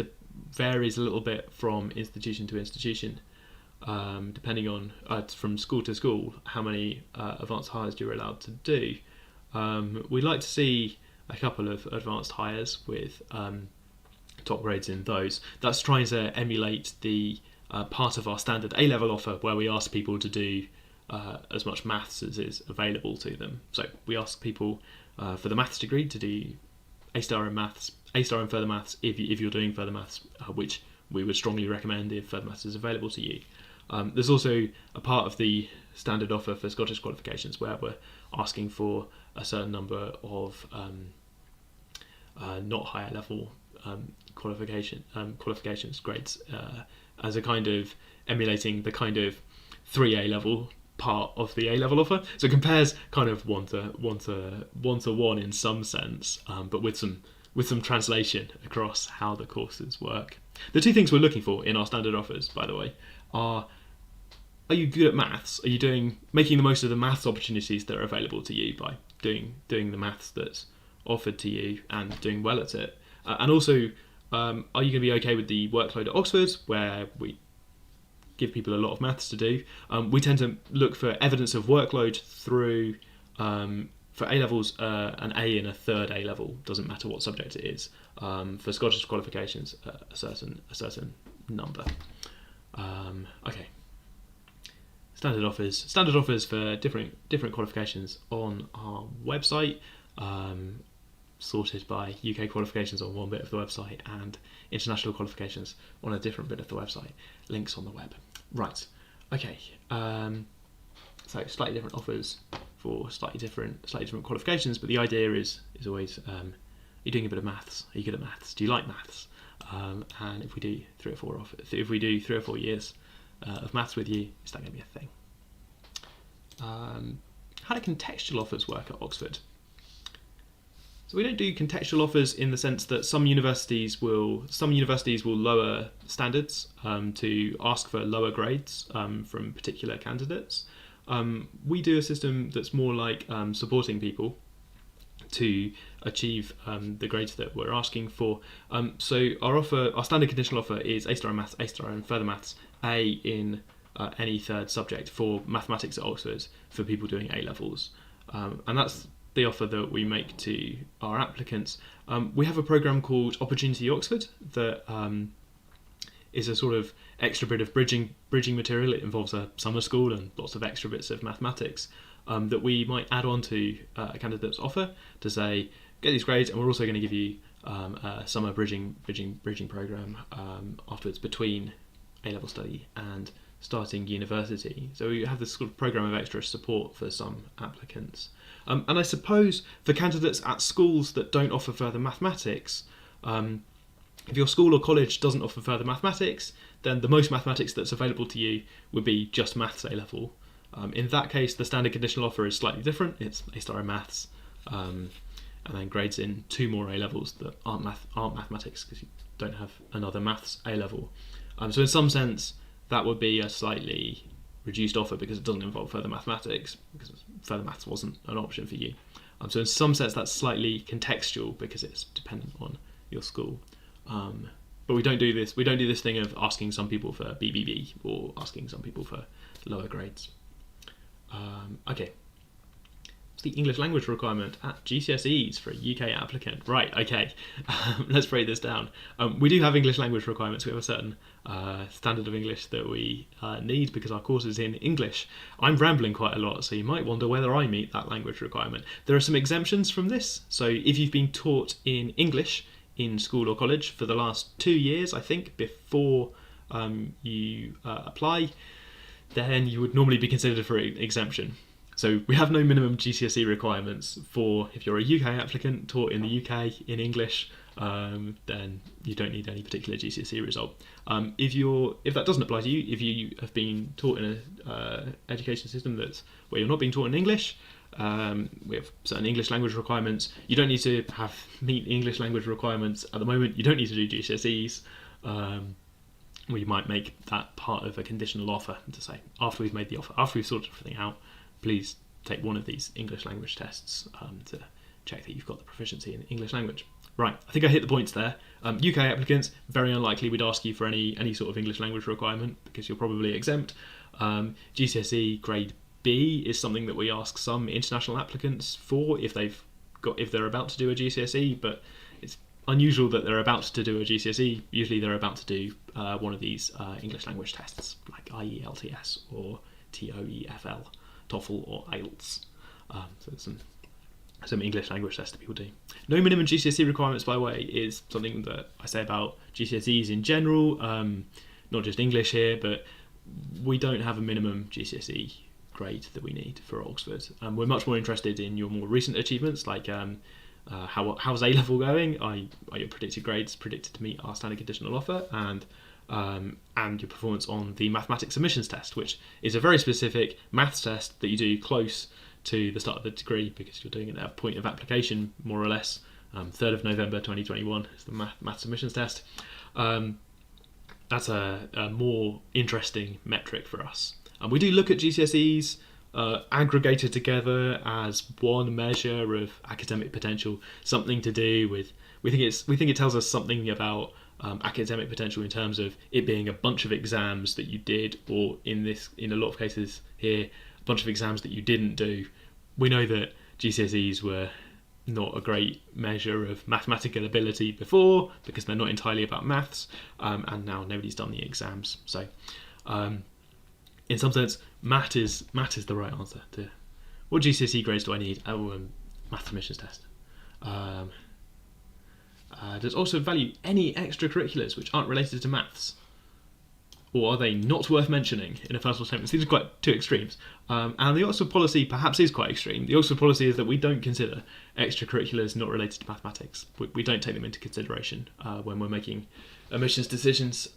varies a little bit from institution to institution, depending on from school to school how many advanced hires you're allowed to do. We'd like to see a couple of advanced hires with top grades in those. That's trying to emulate the part of our standard A-level offer where we ask people to do as much maths as is available to them. So we ask people for the maths degree to do A-star in maths, A-star in further maths if you're doing further maths, which we would strongly recommend if further maths is available to you. There's also a part of the standard offer for Scottish qualifications where we're asking for a certain number of not higher level qualifications grades as a kind of emulating the kind of 3A level part of the A-level offer. So it compares kind of one to one in some sense, but with some translation across how the courses work. The two things we're looking for in our standard offers, by the way, are you good at maths? Are you making the most of the maths opportunities that are available to you by doing the maths that's offered to you and doing well at it? And also, are you going to be okay with the workload at Oxford, where we give people a lot of maths to do. We tend to look for evidence of workload through, for A levels, an A in a third A level, doesn't matter what subject it is. For Scottish qualifications, a certain number. Okay. Standard offers for different qualifications on our website, sorted by UK qualifications on one bit of the website and international qualifications on a different bit of the website. Links on the web. Right. Okay. So slightly different offers for slightly different qualifications, but the idea is always, you're doing a bit of maths. Are you good at maths? Do you like maths? And if we do 3 or 4 years of maths with you, is that going to be a thing? How do contextual offers work at Oxford? So we don't do contextual offers in the sense that some universities will lower standards to ask for lower grades from particular candidates. We do a system that's more like supporting people to achieve the grades that we're asking for. So our standard conditional offer is A star in maths, A star in further maths, A in any third subject for mathematics at Oxford for people doing A levels, and that's the offer that we make to our applicants. We have a program called Opportunity Oxford that is a sort of extra bit of bridging material. It involves a summer school and lots of extra bits of mathematics that we might add on to a candidate's offer to say, get these grades, and we're also going to give you a summer bridging program afterwards between A-level study and starting university. So we have this sort of program of extra support for some applicants. And I suppose for candidates at schools that don't offer further mathematics, if your school or college doesn't offer further mathematics, then the most mathematics that's available to you would be just maths A-level. In that case, the standard conditional offer is slightly different. It's A star in maths, and then grades in 2 more A-levels that aren't mathematics, because you don't have another maths A-level. So in some sense, that would be a slightly reduced offer because it doesn't involve further mathematics, because further maths wasn't an option for you. So in some sense, that's slightly contextual because it's dependent on your school. But we don't do this thing of asking some people for BBB or asking some people for lower grades. Okay. It's the English language requirement at GCSEs for a UK applicant. Right, okay. Let's break this down. We do have English language requirements. We have a certain standard of English that we need because our course is in English. I'm rambling quite a lot, so you might wonder whether I meet that language requirement. There are some exemptions from this. So if you've been taught in English in school or college for the last 2 years, I think, before you apply, then you would normally be considered for an exemption. So we have no minimum GCSE requirements for if you're a UK applicant taught in the UK in English, then you don't need any particular GCSE result. If that doesn't apply to you, if you have been taught in an education system where you're not being taught in English, we have certain English language requirements. You don't need to meet English language requirements at the moment. You don't need to do GCSEs. We might make that part of a conditional offer to say, after we've made the offer, after we've sorted everything out, please take one of these English language tests to check that you've got the proficiency in English language. Right, I think I hit the points there. UK applicants, very unlikely we'd ask you for any sort of English language requirement because you're probably exempt. GCSE grade B is something that we ask some international applicants for if they're about to do a GCSE, but it's unusual that they're about to do a GCSE. Usually they're about to do one of these English language tests like IELTS or TOEFL, TOEFL or IELTS. So there's some English language tests that people do. No minimum GCSE requirements, by the way, is something that I say about GCSEs in general, not just English here, but we don't have a minimum GCSE grade that we need for Oxford. We're much more interested in your more recent achievements, like how's A-level going? Are your predicted grades predicted to meet our standard conditional offer? And your performance on the mathematics submissions test, which is a very specific maths test that you do close to the start of the degree because you're doing it at a point of application, more or less. 3rd of November 2021 is the maths submissions test. That's a more interesting metric for us. And we do look at GCSEs aggregated together as one measure of academic potential, something to do with. We think it tells us something about academic potential in terms of it being a bunch of exams that you did, or in a lot of cases here, a bunch of exams that you didn't do. We know that GCSEs were not a great measure of mathematical ability before because they're not entirely about maths, and now nobody's done the exams. So in some sense, math is the right answer to what GCSE grades do I need? Math submissions test. Does Oxford value any extracurriculars which aren't related to maths? Or are they not worth mentioning in a personal statement? These are quite two extremes. And the Oxford policy perhaps is quite extreme. The Oxford policy is that we don't consider extracurriculars not related to mathematics. We don't take them into consideration when we're making admissions decisions.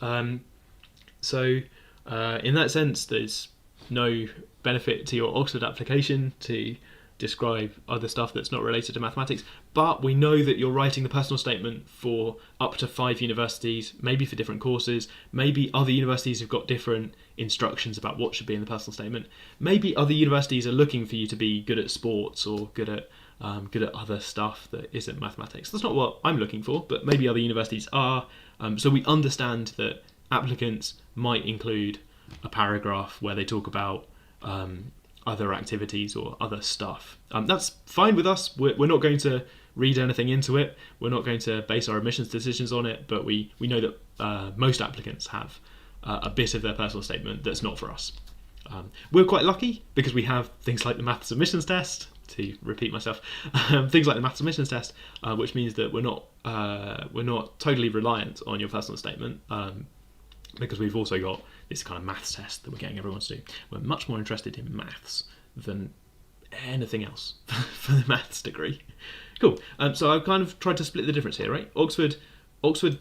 So in that sense, there's no benefit to your Oxford application to describe other stuff that's not related to mathematics, but we know that you're writing the personal statement for up to 5 universities, maybe for different courses, maybe other universities have got different instructions about what should be in the personal statement, maybe other universities are looking for you to be good at sports or good at other stuff that isn't mathematics. That's not what I'm looking for, but maybe other universities are, so we understand that applicants might include a paragraph where they talk about other activities or other stuff. That's fine with us. We're not going to read anything into it. We're not going to base our admissions decisions on it, but we know that most applicants have a bit of their personal statement that's not for us. We're quite lucky because we have things like the maths submissions test, to repeat myself, things like the maths submissions test, which means that we're not totally reliant on your personal statement, because we've also got this kind of maths test that we're getting everyone to do. We're much more interested in maths than anything else for the maths degree. Cool. So I've kind of tried to split the difference here, right? Oxford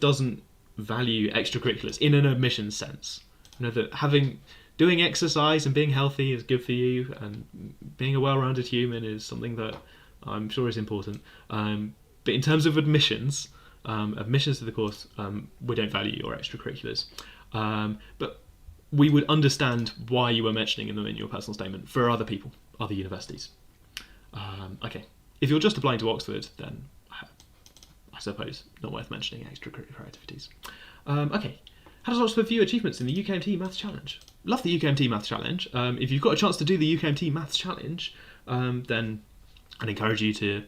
doesn't value extracurriculars in an admissions sense. You know, that doing exercise and being healthy is good for you, and being a well-rounded human is something that I'm sure is important. But in terms of admissions to the course, we don't value your extracurriculars. But we would understand why you were mentioning them in your personal statement for other people, other universities. Okay, if you're just applying to Oxford, then I suppose not worth mentioning extracurricular activities. Okay, how does Oxford view achievements in the UKMT Maths Challenge? Love the UKMT Maths Challenge. If you've got a chance to do the UKMT Maths Challenge, then I'd encourage you to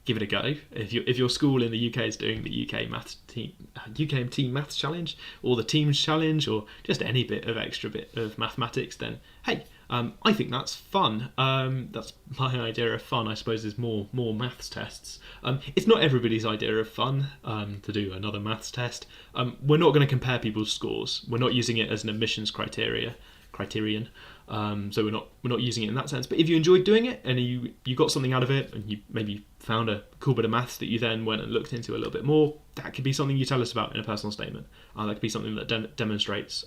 give it a go. If your school in the UK is doing the UKMT Maths Challenge, or the Teams Challenge, or just any extra bit of mathematics, then hey, I think that's fun. That's my idea of fun, I suppose, is more maths tests. It's not everybody's idea of fun to do another maths test. We're not going to compare people's scores. We're not using it as an admissions criterion. So we're not using it in that sense. But if you enjoyed doing it and you got something out of it, and you maybe found a cool bit of maths that you then went and looked into a little bit more, that could be something you tell us about in a personal statement. That could be something that demonstrates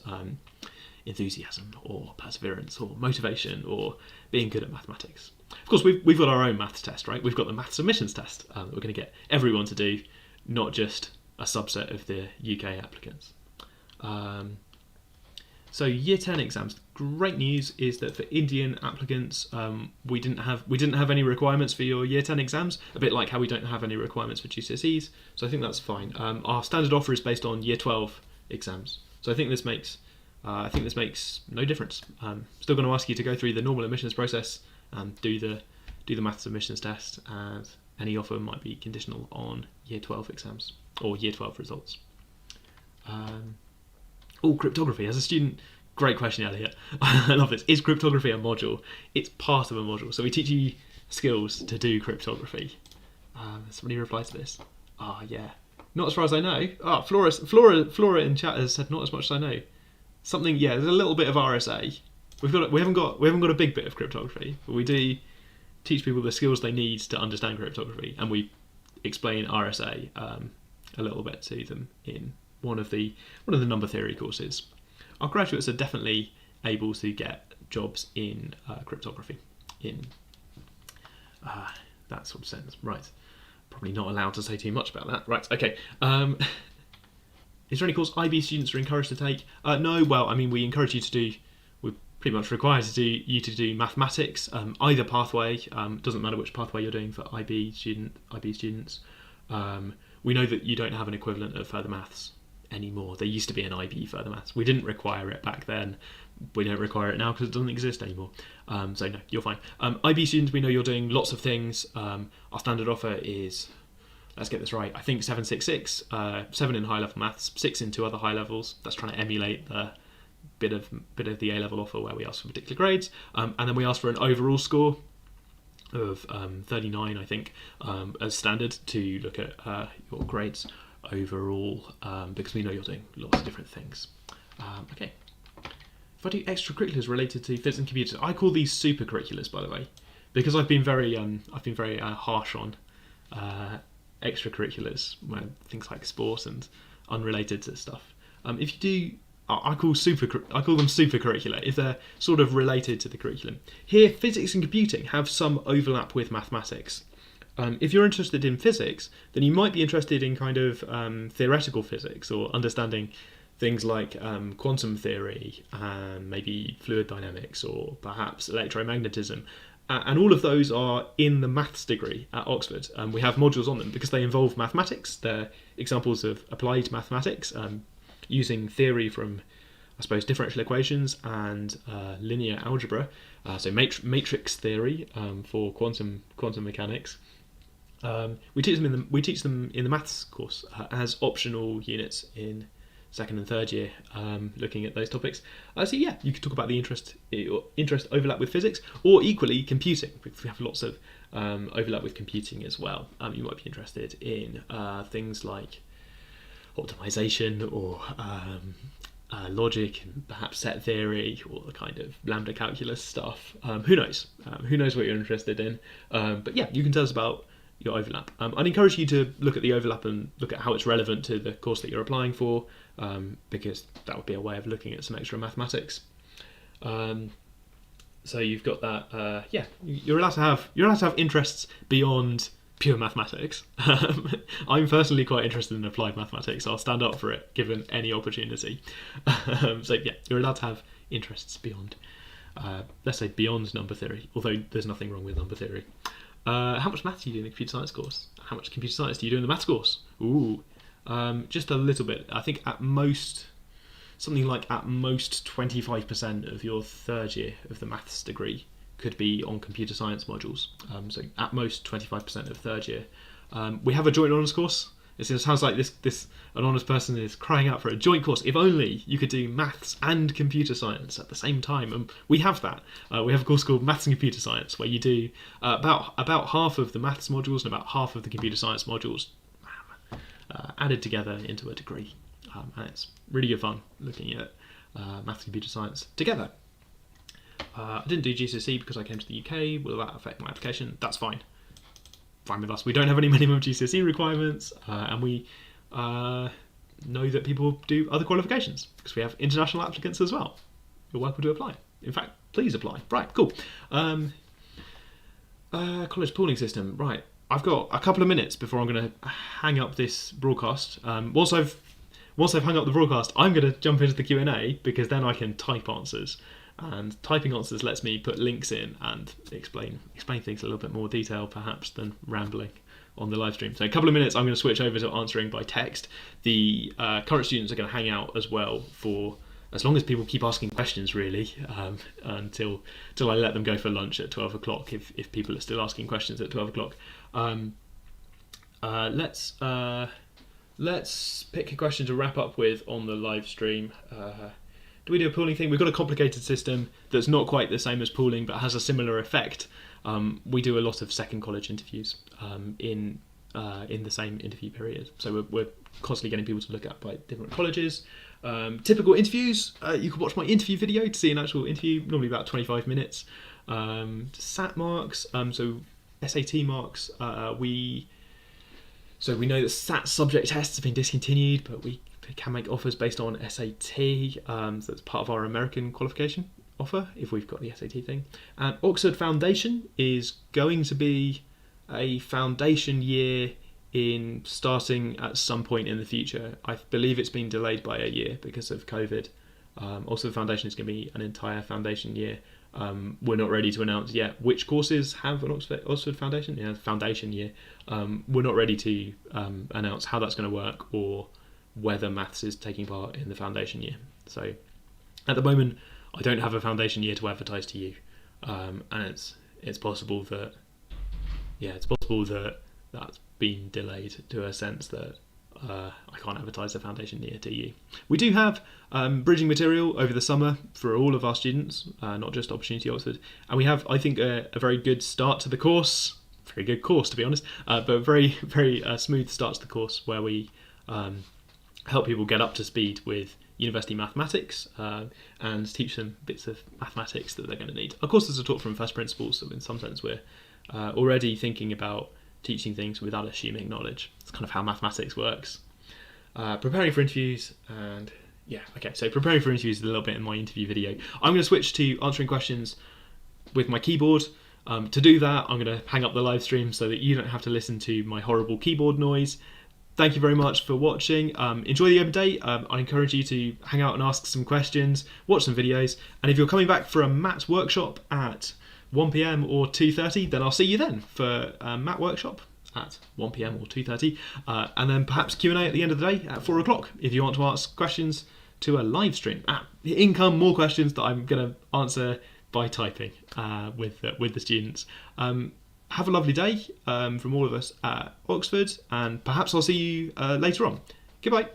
enthusiasm or perseverance or motivation or being good at mathematics. Of course, we've got our own maths test, right? We've got the maths submissions test that we're going to get everyone to do, not just a subset of the UK applicants. So Year 10 exams. Great news is that for Indian applicants, we didn't have any requirements for your Year 10 exams. A bit like how we don't have any requirements for GCSEs. So I think that's fine. Our standard offer is based on Year 12 exams. So I think this makes no difference. Still going to ask you to go through the normal admissions process and do the maths admissions test, and any offer might be conditional on Year 12 exams or Year 12 results. Cryptography. As a student, great question, Elliot. I love this. Is cryptography a module? It's part of a module. So we teach you skills to do cryptography. Somebody reply to this. Yeah. Not as far as I know. Flora in chat has said not as much as I know. Something, yeah, there's a little bit of RSA. We haven't got a big bit of cryptography, but we do teach people the skills they need to understand cryptography, and we explain RSA a little bit to them in one of the number theory courses. Our graduates are definitely able to get jobs in cryptography in that sort of sense. Right. Probably not allowed to say too much about that. Right. Okay. Is there any course IB students are encouraged to take? No. Well, I mean, we encourage you to do. We're pretty much required to do mathematics. Either pathway. Doesn't matter which pathway you're doing for IB students. we know that you don't have an equivalent of further maths anymore. There used to be an IB further maths. We didn't require it back then. We don't require it now because it doesn't exist anymore. So no, you're fine. IB students, we know you're doing lots of things. Our standard offer is, let's get this right, I think 766, 7 in high level maths, 6 in 2 other high levels. That's trying to emulate the bit of the A level offer where we ask for particular grades, and then we ask for an overall score of 39, I think, as standard to look at your grades overall, because we know you're doing lots of different things. Okay. If I do extracurriculars related to physics and computers, I call these supercurriculars, by the way, because I've been very harsh on extracurriculars, things like sport and unrelated to stuff. If you do, I call them supercurricular if they're sort of related to the curriculum. Here, physics and computing have some overlap with mathematics. If you're interested in physics, then you might be interested in kind of theoretical physics or understanding things like quantum theory and maybe fluid dynamics or perhaps electromagnetism. And all of those are in the maths degree at Oxford. We have modules on them because they involve mathematics. They're examples of applied mathematics using theory from, I suppose, differential equations and linear algebra. So matrix theory for quantum mechanics. We teach them in the maths course as optional units in second and third year, looking at those topics. So yeah, you could talk about the interest overlap with physics, or equally computing. We have lots of overlap with computing as well. You might be interested in things like optimization or logic, and perhaps set theory, or the kind of lambda calculus stuff. Who knows? Who knows what you're interested in? But yeah, you can tell us about your overlap. I'd encourage you to look at the overlap and look at how it's relevant to the course that you're applying for, because that would be a way of looking at some extra mathematics. So you've got that. Yeah, you're allowed to have interests beyond pure mathematics. I'm personally quite interested in applied mathematics. So I'll stand up for it given any opportunity. So yeah, you're allowed to have interests beyond, let's say, beyond number theory. Although there's nothing wrong with number theory. How much maths do you do in the computer science course? How much computer science do you do in the maths course? Ooh, just a little bit. I think at most 25% of your third year of the maths degree could be on computer science modules. So at most 25% of third year. We have a joint honours course. It sounds like this an honours person is crying out for a joint course. If only you could do maths and computer science at the same time. And we have that. We have a course called Maths and Computer Science, where you do about half of the maths modules and about half of the computer science modules added together into a degree. And it's really good fun looking at maths and computer science together. I didn't do GCSE because I came to the UK. Will that affect my application? That's fine. Fine with us. We don't have any minimum GCSE requirements, and we know that people do other qualifications because we have international applicants as well. You're welcome to apply. In fact, please apply. Right, cool. College pooling system. Right, I've got a couple of minutes before I'm going to hang up this broadcast. Once I've hung up the broadcast, I'm going to jump into the Q&A because then I can type answers. And typing answers lets me put links in and explain things in a little bit more detail, perhaps, than rambling on the live stream. So a couple of minutes, I'm going to switch over to answering by text. The current students are going to hang out as well for as long as people keep asking questions, really, until I let them go for lunch at 12 o'clock, if people are still asking questions at 12 o'clock. Let's pick a question to wrap up with on the live stream. Do we do a pooling thing? We've got a complicated system that's not quite the same as pooling, but has a similar effect. We do a lot of second college interviews in the same interview period. So we're constantly getting people to look at by different colleges. Typical interviews, you can watch my interview video to see an actual interview, normally about 25 minutes. SAT marks, so SAT marks, we know that SAT subject tests have been discontinued, but we can make offers based on SAT, so that's part of our American qualification offer if we've got the SAT thing. And Oxford Foundation is going to be a foundation year in starting at some point in the future. I believe it's been delayed by a year because of COVID. Also, the foundation is going to be an entire foundation year we're not ready to announce yet which courses have an Oxford Foundation, foundation year. We're not ready to announce how that's going to work or whether maths is taking part in the foundation year. So at the moment, I don't have a foundation year to advertise to you, and it's possible that that's been delayed to a sense that I can't advertise the foundation year to you. We do have bridging material over the summer for all of our students, not just Opportunity Oxford, and we have, I think, a very good start to the course. Very good course, to be honest, but a very, very smooth start to the course where we help people get up to speed with university mathematics and teach them bits of mathematics that they're going to need. Of course, there's a talk from first principles, so in some sense we're already thinking about teaching things without assuming knowledge. It's kind of how mathematics works. Preparing for interviews, and so preparing for interviews is a little bit in my interview video. I'm going to switch to answering questions with my keyboard. To do that, I'm going to hang up the live stream so that you don't have to listen to my horrible keyboard noise. Thank you very much for watching. Enjoy the open day. I encourage you to hang out and ask some questions, watch some videos, and if you're coming back for a Matt workshop at 1 p.m. or 2:30, then I'll see you then for a Matt workshop at 1 p.m. or 2:30, and then perhaps Q&A at the end of the day at 4 o'clock if you want to ask questions to a live stream. In come more questions that I'm going to answer by typing with the students. Have a lovely day from all of us at Oxford, and perhaps I'll see you later on. Goodbye.